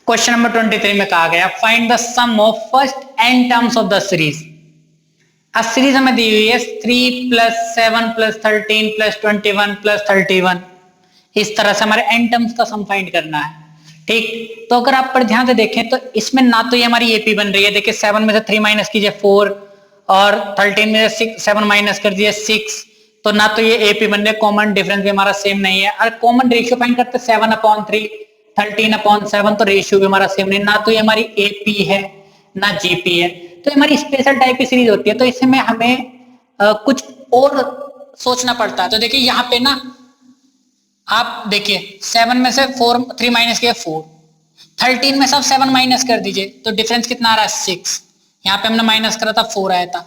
Question number 23 में कहा गया find the sum of first n terms of the series. अब सीरीज हमें दी हुई है 3 प्लस 7 प्लस 13 प्लस 21 प्लस 31। इस तरह से हमारे n टर्म्स का सम फाइंड करना है। ठीक, तो अगर आप पर ध्यान से देखें तो इसमें ना तो ये हमारी एपी बन रही है, देखिए 7 में से 3 माइनस कीजिए 4 और 13 में से 7 माइनस कर दिए 6, तो ना तो ये एपी बन रही है, कॉमन डिफरेंस भी हमारा सेम नहीं है। और कॉमन रेशियो फाइंड करते 7/3 13/7, तो रेशियो भी हमारा सेम नहीं, ना तो ये हमारी एपी है ना जीपी है। तो हमारी स्पेशल टाइप की सीरीज होती है, तो इसमें हमें कुछ और सोचना पड़ता है। तो देखिए यहाँ पे ना आप देखिए 7 में से 3 माइनस किया 4, 13 में से आप 7 माइनस कर दीजिए तो डिफरेंस कितना आ रहा है 6। यहाँ पे हमने माइनस करा था 4 आया था।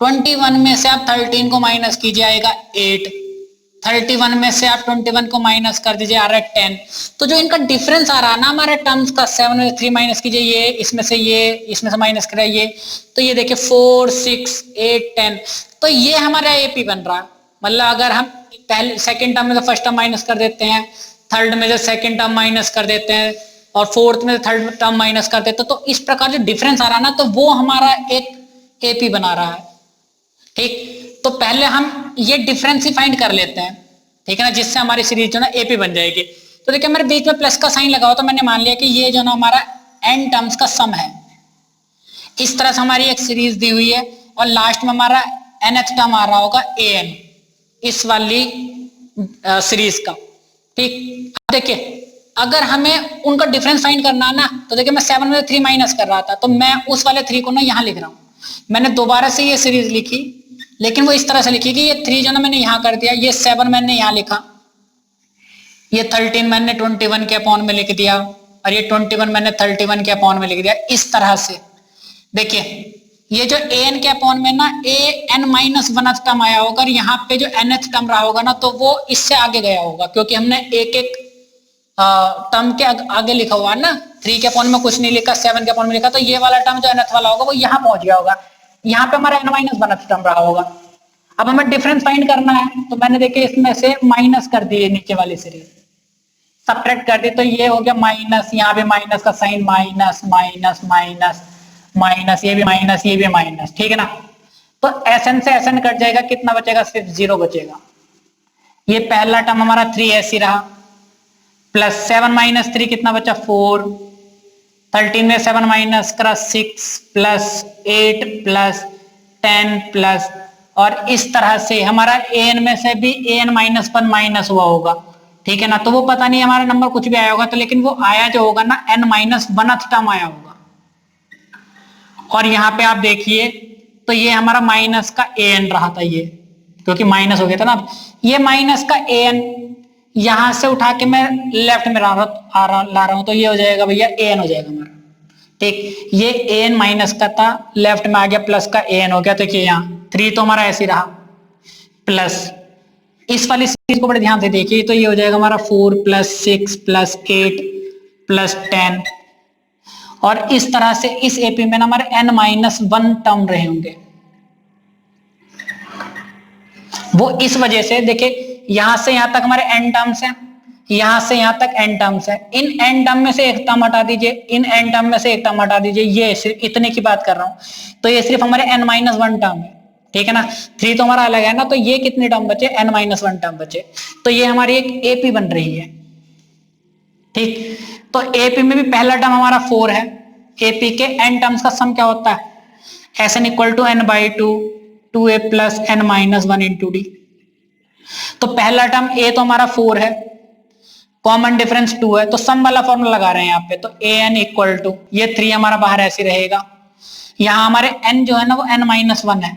21 में से आप 13 को माइनस कीजिए आएगा 8, 31 में से आप 21 को माइनस कर दीजिए आ रहा है 10। तो जो इनका डिफरेंस आ रहा है ना हमारे टर्म्स का, 7 में से 3 माइनस कीजिए ये, इसमें से ये, इसमें से माइनस करा ये, तो ये देखिए 4 6 8 10, तो ये हमारा एपी बन रहा है। मतलब अगर हम पहले सेकंड टर्म में से फर्स्ट टर्म माइनस कर देते हैं, थर्ड में से सेकंड टर्म माइनस कर देते हैं और फोर्थ में से थर्ड टर्म माइनस कर देते हैं, तो इस प्रकार जो डिफरेंस आ रहा है ना, तो वो हमारा एक एपी बना रहा है। ठीक, तो पहले हम ये डिफरेंस ही फाइंड कर लेते हैं, ठीक है ना, जिससे हमारी सीरीज जो ना एपी बन जाएगी। तो देखिए मेरे बीच में प्लस का साइन लगा हुआ, तो मैंने मान लिया कि ये जो ना हमारा एन टर्म्स का सम है। इस तरह से हमारी एक सीरीज दी हुई है और लास्ट में हमारा nth टर्म आ रहा होगा an, इस वाली सीरीज का। ठीक, अब देखिए अगर हमें उनका डिफरेंस फाइंड करना है ना, तो देखिए मैं 7 में से 3 माइनस कर रहा था, तो मैं उस वाले 3 को ना यहाँ लिख रहा हूँ। मैंने दोबारा से ये सीरीज लिखी, लेकिन वो इस तरह से लिखी कि ये 3 जो ना मैंने यहाँ कर दिया, ये 7 मैंने यहाँ लिखा, ये 13 मैंने 21 के अपॉन में लिख दिया और ये 21 मैंने 31 के अपॉन में लिख दिया। इस तरह से देखिए ये जो an के अपॉन में ना an-1 टर्म आया होगा और यहाँ पे जो nth टर्म रहा होगा ना, तो वो इससे आगे गया होगा, क्योंकि हमने एक एक टर्म के आगे लिखा हुआ है ना। 3 के अपॉन में कुछ नहीं लिखा, 7 के अपॉन में लिखा, तो ये वाला टर्म जो nth वाला होगा वो यहाँ पहुंच गया होगा, यहाँ पे हमारा n-1 टर्म रहा होगा। अब हमें डिफरेंस फाइंड करना है, तो मैंने देखिए इसमें से माइनस कर दिए नीचे वाली सीरीज, सब्ट्रैक्ट कर दी, तो ये हो गया माइनस, यहाँ पे माइनस का sign, minus minus minus minus, ये भी माइनस ये भी माइनस, ठीक है ना। तो एसएन से एसएन कट जाएगा, कितना बचेगा, सिर्फ 0 बचेगा। ये पहला टर्म हमारा 3 ऐसी रहा, प्लस 7 माइनस 3 कितना बचा 4, 13 में 7 माइनस करा 6 प्लस 8 प्लस 10 प्लस, और इस तरह से हमारा an में से भी an-1 माइनस हुआ होगा, ठीक है ना। तो वो पता नहीं हमारा नंबर कुछ भी आया होगा, तो लेकिन वो आया जो होगा ना n-1 टर्म आया होगा। और यहाँ पे आप देखिए तो ये हमारा माइनस का an रहा था, ये क्योंकि माइनस हो गया था ना। ये माइनस का an यहां से उठा के मैं लेफ्ट में ला रहा हूं, तो ये हो जाएगा भैया an हो जाएगा हमारा। ठीक, ये an माइनस का था, लेफ्ट में आ गया प्लस का an हो गया। तो देखिए यहाँ 3 तो हमारा ऐसे रहा, प्लस इस वाली सीरीज को बड़े ध्यान से देखिए, तो ये हो जाएगा हमारा 4 प्लस 6 प्लस 8 प्लस 10, और इस तरह से इस एपी में हमारे n-1 टर्म रहे होंगे। वो इस वजह से देखिए यहां से यहां तक हमारे n टर्म्स हैं, यहां से यहां तक n टर्म्स हैं, इन n टर्म में से एक टर्म हटा दीजिए, इन n टर्म में से एक टर्म हटा दीजिए, ये सिर्फ इतने की बात कर रहा हूं। तो ये सिर्फ हमारे n-1 टर्म है, ठीक है ना। 3 तो हमारा अलग है ना, तो ये कितने टर्म बचे, n-1 टर्म बचे, तो ये हमारी एक एपी बन रही है। ठीक, तो एपी में भी पहला टर्म हमारा 4 है। एपी के n टर्म्स का सम क्या होता है, Sn equal to n/2 2a plus n-1 into D. तो पहला टर्म a तो हमारा 4 है, कॉमन डिफरेंस 2 है, तो सम वाला फॉर्मूला लगा रहे हैं यहाँ पे, तो an इक्वल टू ये 3 हमारा बाहर ऐसे रहेगा, यहाँ हमारे n जो है ना वो n-1 है,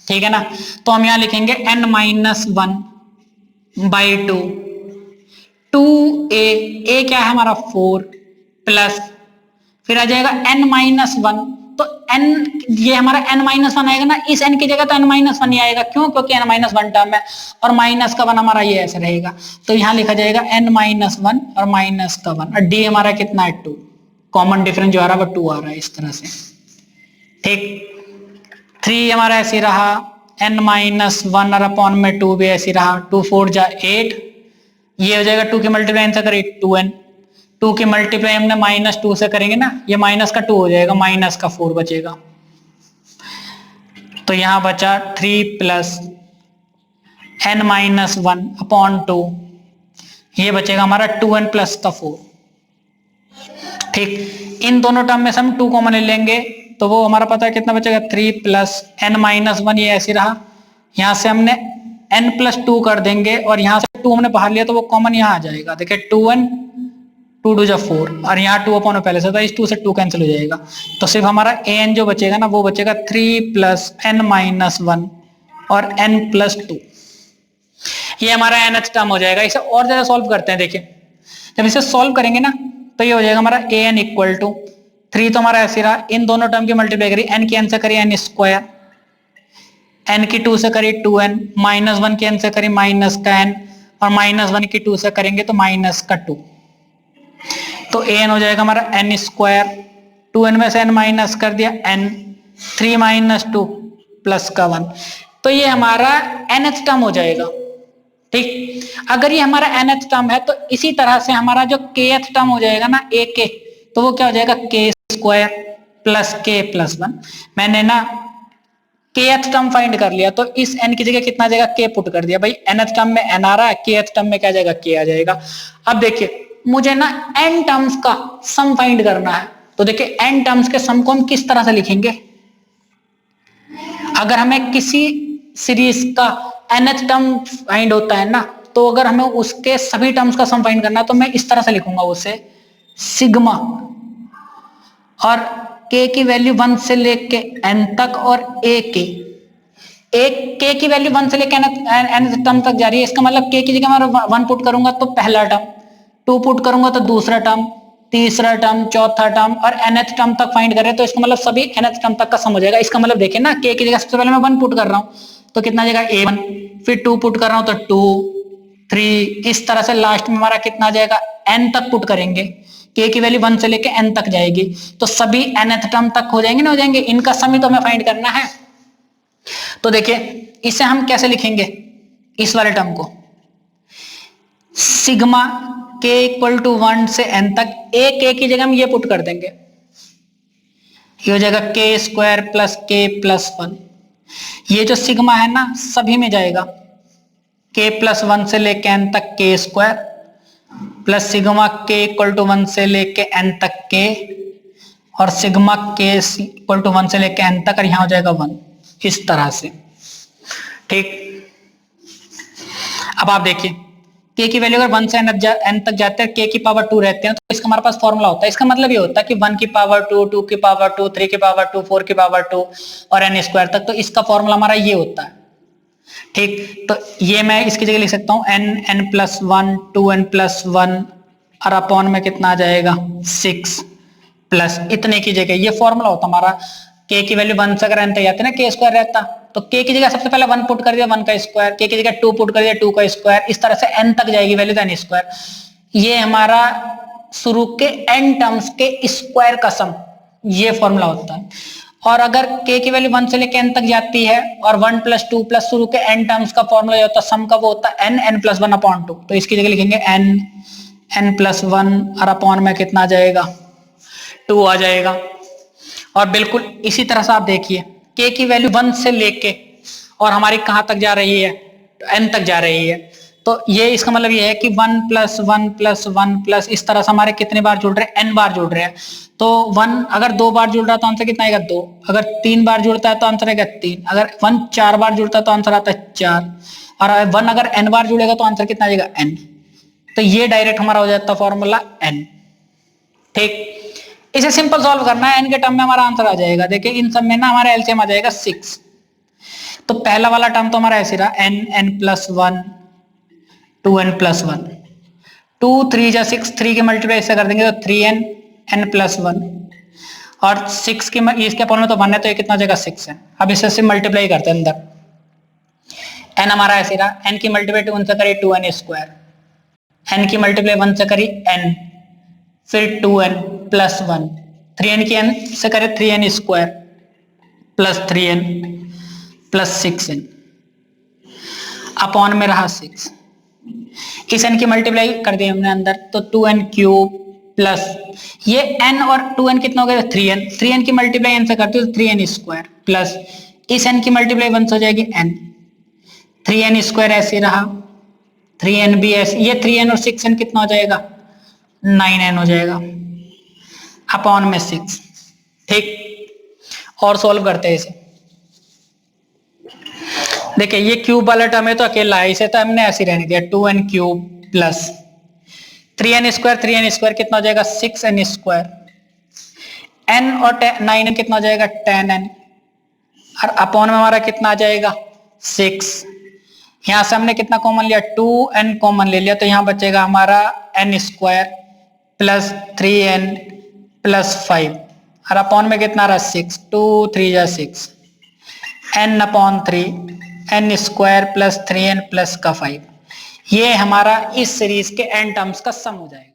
ठीक है ना। तो हम यहाँ लिखेंगे n-1/2 2a क्या है हमारा 4 प्लस, फिर आ जाएगा n-1, तो n ये हमारा n-1 आएगा ना, इस n की जगह तो n-1 ही आएगा, क्यों, क्योंकि n-1 टर्म है और माइनस का 1 हमारा ये ऐसे रहेगा, तो यहाँ लिखा जाएगा n-1 और माइनस का 1, और d हमारा कितना है 2, कॉमन डिफरेंस जो आ रहा है वो 2 आ रहा है इस तरह से। ठीक, 3 हमारा ऐसे रहा, n-1 और अपॉन में 2 भी ऐसे रहा, 2 4 जा 8, ये हो जाएगा 2 के मल्टीप्लाई से करें 2n, 2 की मल्टीप्लाई हमने -2 से करेंगे ना, ये माइनस का 2 हो जाएगा, माइनस का 4 बचेगा। तो यहां बचा 3 प्लस n-1/2, ये बचेगा हमारा 2n प्लस का 4। ठीक, इन दोनों टर्म में से हम 2 कॉमन ले लेंगे तो वो हमारा पता है कितना बचेगा, 3 प्लस n-1, ये ऐसे रहा। यहां से हमने n+2 कर देंगे और यहां से 2 हमने बाहर लिया तो वो कॉमन यहां आ जाएगा। देखिए 2n, 2 2 4 और यहाँ 2 अपॉन पहले से था, इस 2 से 2 कैंसिल हो जाएगा। तो सिर्फ हमारा an जो बचेगा ना वो बचेगा 3 प्लस n-1 और n+2। ये हमारा nth टर्म हो जाएगा। इसे और ज्यादा सॉल्व करते हैं। देखिए जब इसे सॉल्व करेंगे ना तो ये हो जाएगा हमारा an इक्वल टू 3 तो हमारा ऐसे रहा, इन दोनों टर्म की मल्टीप्लाई करी, n की n से करी n स्क्वायर, n की 2 से करी 2n, -1 की n से करी माइनस का n और -1 की 2 से करेंगे तो माइनस का 2। तो an हो जाएगा हमारा n स्क्वायर, 2n में से n माइनस कर दिया n, 3 - 2 प्लस का 1। तो ये हमारा nth टर्म हो जाएगा। ठीक, अगर ये हमारा nth टर्म है तो इसी तरह से हमारा जो kth टर्म हो जाएगा ना ak, तो वो क्या हो जाएगा k square plus k plus 1। मैंने ना kth टर्म फाइंड कर लिया तो इस n की जगह कितना आ जाएगा, k पुट कर दिया। भाई nth टर्म में n आ रहा है, kth टर्म में क्या आ जाएगा, k आ जाएगा। अब देखिए मुझे ना n टर्म्स का सम फाइंड करना है, तो देखिए n टर्म्स के सम को हम किस तरह से लिखेंगे। अगर हमें किसी सीरीज का nth टर्म फाइंड होता है ना, तो अगर हमें उसके सभी टर्म्स का सम फाइंड करना है तो मैं इस तरह से लिखूंगा उसे, सिग्मा और k की वैल्यू 1 से लेके n तक और एक k की वैल्यू 1 से लेके n टर्म तक जा रही है। इसका मतलब k की जगह मैं 1 पुट करूंगा तो पहला टर्म, 2 पुट करूंगा तो दूसरा टर्म, तीसरा टर्म, चौथा टर्म और nth टर्म तक फाइंड कर रहे हैं तो इसका मतलब सभी nth टर्म तक का सम हो जाएगा। इसका मतलब देखिए ना, k की जगह सबसे पहले मैं 1 पुट कर रहा हूं तो कितना जाएगा a1, फिर 2 पुट कर रहा हूं तो 2, 3, इस तरह से लास्ट में हमारा कितना आ जाएगा, n तक पुट करेंगे। k की वैल्यू 1 से लेके n तक जाएगी तो सभी nth टर्म तक हो जाएंगे ना, हो जाएंगे। इनका सम ही तो हमें फाइंड करना है। तो देखिए इसे हम कैसे लिखेंगे, इस वाले टर्म को सिग्मा k इक्वल टू 1 से n तक, k की जगह हम ये पुट कर देंगे, ये हो जाएगा k square plus k plus 1। ये जो सिग्मा है ना सभी में जाएगा, k प्लस 1 से लेके n तक k square plus sigma k equal to 1 से लेके n तक k और सिग्मा k इक्वल टू 1 से लेके n तक और यहां हो जाएगा 1, इस तरह से। ठीक, अब आप देखिए k की वैल्यू अगर 1 से n तक जाते हैं, k की पावर 2 रहते हैं, तो इसका हमारे पास फॉर्मूला होता है। इसका मतलब ये होता है कि 1 की पावर 2, 2 की पावर 2, 3 की पावर 2, 4 की पावर 2 और n स्क्वायर तक, तो इसका फॉर्मूला हमारा ये होता है। ठीक, तो ये मैं इसकी जगह लिख सकता हूँ n+1, 2n+1 और अपॉन में कितना आ जाएगा 6 प्लस इतने की जगह, ये फॉर्मूला होता हमारा। k की वैल्यू 1 से अगर n तक जाते ना, k स्क्वायर रहता तो k की जगह सबसे पहले 1 पुट कर दिया, 1 का स्क्वायर, k की जगह 2 पुट कर दिया, 2 का स्क्वायर, इस तरह से n तक जाएगी वैल्यू n स्क्वायर। ये हमारा शुरू के n टर्म्स के स्क्वायर का सम, ये फॉर्मूला होता है। और अगर k की वैल्यू 1 से लेकर n तक जाती है और 1 + 2 प्लस शुरू के n टर्म्स का फॉर्मूला जो होता है सम का, वो होता है n+1/2। तो इसकी जगह लिखेंगे n+1 और अपॉन में कितना आ जाएगा 2 आ जाएगा। और बिल्कुल इसी तरह से आप देखिए k की वैल्यू 1 से लेके और हमारी कहां तक जा रही है, तो n तक जा रही है। तो ये इसका मतलब ये है कि 1 + 1 + 1 प्लस इस तरह से हमारे कितने बार जुड़ रहे हैं, n बार जुड़ रहे हैं। तो 1 अगर 2 बार जुड़ रहा है तो आंसर कितना आएगा 2, अगर 3 बार जुड़ता है तो आंसर आएगा 3, अगर 1 4 बार जुड़ता है तो आंसर आता है 4 और 1 अगर n बार जुड़ेगा तो आंसर कितना आएगा n। तो ये डायरेक्ट हमारा हो जाता है फॉर्मूला n। ठीक, इसे सिंपल सॉल्व करना है, n के टर्म में हमारा आंसर आ जाएगा। देखिए इन सब में ना हमारा एलसीएम आ जाएगा 6। तो पहला वाला टर्म तो हमारा ऐसे रहा n+1, 2n+1, 2 3 जा 6, 3 की मल्टीप्लाई इससे कर देंगे तो 3n n+1 और 6 की इसके अपॉन में तो 1 है तो ये कितना हो जाएगा 6 है। अब इसे से मल्टीप्लाई करते हैं अंदर, n हमारा ऐसे रहा, n की मल्टीप्लाई 2 से करी 2n स्क्वायर, n की मल्टीप्लाई 1 से करी n, फिर 2n प्लस 1, 3n की n से करे 3n square plus 3n plus 6n upon में रहा 6। इस n की मल्टीप्लाई कर दी हमने अंदर तो 2n³ प्लस ये n और 2n कितना हो गया 3n, 3n की मल्टीप्लाई n से करते हो तो 3n स्क्वायर प्लस इस n की मल्टीप्लाई 1 से हो जाएगी n, 3n स्क्वायर ऐसे रहा, 3n भी ऐसे, ये 3n और 6n कितना हो जाएगा 9n हो जाएगा अपॉन में 6। ठीक, और सोल्व करते हैं इसे। देखिए ये क्यूब वाला टर्म है तो अकेला है, इसे तो हमने ऐसे रहने दिया 2n cube plus 3n square कितना हो जाएगा 6n स्क्वायर, n और 9n कितना हो जाएगा 10n, और अपॉन में हमारा कितना आ जाएगा 6। यहां से हमने कितना कॉमन लिया 2n कॉमन ले लिया तो यहां बचेगा हमारा n square plus 3n plus 5 और अपॉन में कितना रहा 6, 2 3 जा 6, n upon 3 n square plus 3n plus का 5। ये हमारा इस सीरीज के n टर्म्स का सम हो जाएगा।